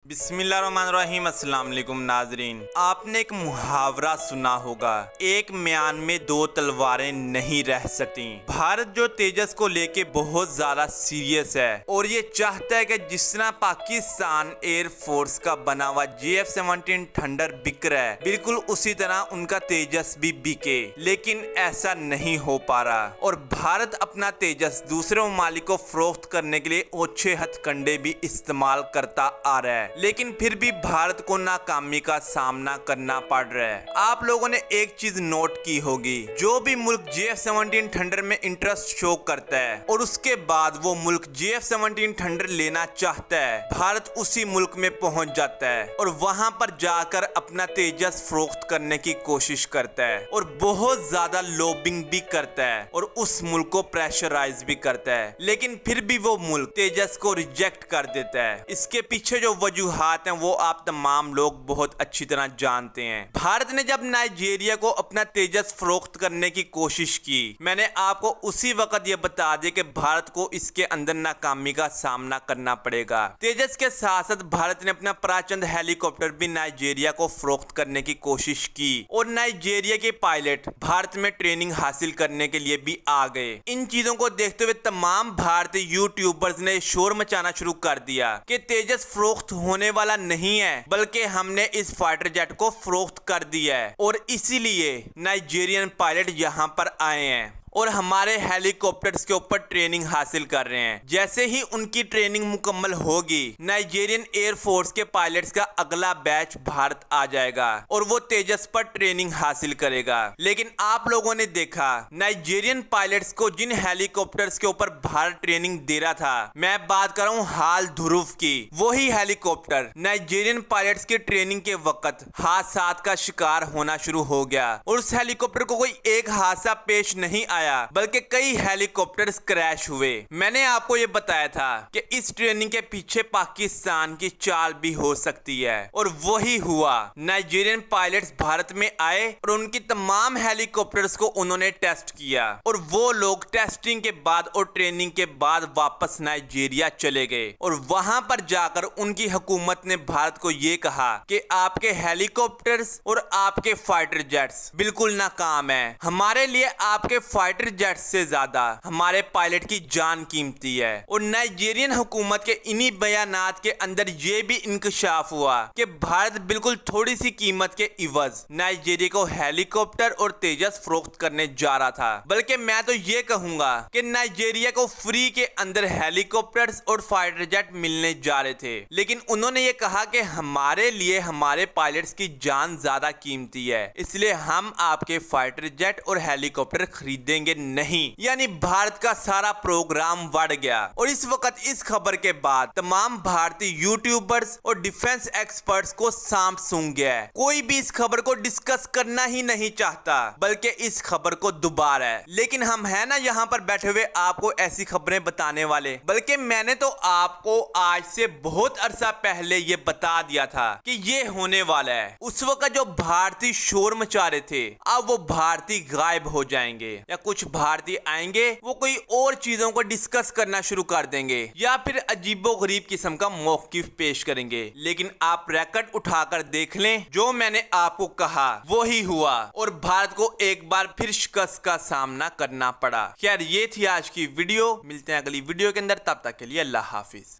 बिस्मिल्लाहिर्रहमानिर्रहीम। अस्सलाम वालेकुम नाजरीन, आपने एक मुहावरा सुना होगा, एक म्यान में दो तलवारें नहीं रह सकती। भारत जो तेजस को लेके बहुत ज्यादा सीरियस है और ये चाहता है कि जिस तरह पाकिस्तान एयरफोर्स का बना हुआ JF-17 थंडर बिक रहा है, बिल्कुल उसी तरह उनका तेजस भी बिके, लेकिन ऐसा नहीं हो पा रहा और भारत अपना तेजस दूसरे ममालिक को फरोख्त करने के लिए ओछे हथकंडे भी इस्तेमाल करता आ रहा है, लेकिन फिर भी भारत को नाकामी का सामना करना पड़ रहा है। आप लोगों ने एक चीज नोट की होगी, जो भी मुल्क JF-17 थंडर में इंटरेस्ट शो करता है और उसके बाद वो मुल्क JF-17 थंडर लेना चाहता है, भारत उसी मुल्क में पहुंच जाता है और वहां पर जाकर अपना तेजस फरोख्त करने की कोशिश करता है और बहुत ज्यादा लॉबिंग भी करता है और उस मुल्क को प्रेशराइज भी करता है, लेकिन फिर भी वो मुल्क तेजस को रिजेक्ट कर देता है। इसके पीछे जो वजूहात हैं वो आप तमाम लोग बहुत अच्छी तरह जानते हैं। भारत ने जब नाइजीरिया को अपना तेजस फरोख्त करने की कोशिश की, मैंने आपको उसी वक्त ये बता दिया कि भारत को इसके अंदर नाकामी का सामना करना पड़ेगा। तेजस के साथ साथ भारत ने अपना प्राचंद हेलीकॉप्टर भी नाइजीरिया को फरोख्त करने की कोशिश की और नाइजीरिया के पायलट भारत में ट्रेनिंग हासिल करने के लिए भी आ गए। इन चीजों को देखते हुए तमाम भारतीय यूट्यूबर्स ने शोर मचाना शुरू कर दिया कि तेजस फरोख्त होने वाला नहीं है, बल्कि हमने इस फाइटर जेट को फरोख्त कर दिया है और इसीलिए नाइजीरियन पायलट यहाँ पर आए हैं और हमारे हेलीकॉप्टर्स के ऊपर ट्रेनिंग हासिल कर रहे हैं। जैसे ही उनकी ट्रेनिंग मुकम्मल होगी, नाइजीरियन एयरफोर्स के पायलट्स का अगला बैच भारत आ जाएगा और वो तेजस पर ट्रेनिंग हासिल करेगा। लेकिन आप लोगों ने देखा, नाइजीरियन पायलट्स को जिन हेलीकॉप्टर्स के ऊपर भारत ट्रेनिंग दे रहा था, मैं बात कर रहा हूँ हाल ध्रुव की, वही हेलीकॉप्टर नाइजीरियन पायलट्स की ट्रेनिंग के वक्त हादसात का शिकार होना शुरू हो गया और उस हेलीकॉप्टर को कोई एक हादसा पेश नहीं आया, बल्कि कई हेलीकॉप्टर्स क्रैश हुए। मैंने आपको यह बताया था कि इस ट्रेनिंग के पीछे पाकिस्तान की चाल भी हो सकती है और वही हुआ। नाइजीरियन पायलट्स भारत में आए और उनकी तमाम हेलीकॉप्टर्स को उन्होंने टेस्ट किया और वो लोग टेस्टिंग के बाद और ट्रेनिंग के बाद वापस नाइजीरिया चले गए और वहां पर जाकर उनकी हुकूमत ने भारत को यह कहा कि आपके हेलीकॉप्टर्स और आपके फाइटर जेट्स बिल्कुल नाकाम है, हमारे लिए आपके फाइटर जेट से ज्यादा हमारे पायलट की जान कीमती है। और नाइजीरियन हुकूमत के इन्हीं बयानात के अंदर यह भी इंकशाफ हुआ कि भारत बिल्कुल थोड़ी सी कीमत के इवज नाइजीरिया को हेलीकॉप्टर और तेजस फरोख्त करने जा रहा था, बल्कि मैं तो ये कहूंगा कि नाइजीरिया को फ्री के अंदर हेलीकॉप्टर्स और फाइटर जेट मिलने जा रहे थे, लेकिन उन्होंने ये कहा कि हमारे लिए हमारे पायलट्स की जान ज्यादा कीमती है, इसलिए हम आपके फाइटर जेट और हेलीकॉप्टर खरीदेंगे नहीं। यानी भारत का सारा प्रोग्राम बढ़ गया और इस वक्त इस खबर के बाद तमाम भारतीय यूट्यूबर्स और डिफेंस एक्सपर्ट्स को सांप सूंघ गया है। कोई भी इस खबर को डिस्कस करना ही नहीं चाहता, बल्कि इस खबर को दुबा रहा है। लेकिन हम है ना यहाँ पर बैठे हुए आपको ऐसी खबरें बताने वाले, बल्कि मैंने तो आपको आज से बहुत अरसा पहले ये बता दिया था कि ये होने वाला है। उस वक्त जो भारतीय शोर मचा रहे थे, अब वो भारतीय गायब हो जाएंगे या कुछ भारतीय आएंगे, वो कोई और चीजों को डिस्कस करना शुरू कर देंगे या फिर अजीबो गरीब किस्म का मौकिफ पेश करेंगे। लेकिन आप रिकॉर्ड उठाकर देख लें, जो मैंने आपको कहा वही हुआ और भारत को एक बार फिर शिकस्त का सामना करना पड़ा। खैर, ये थी आज की वीडियो, मिलते हैं अगली वीडियो के अंदर, तब तक के लिए अल्लाह हाफिज।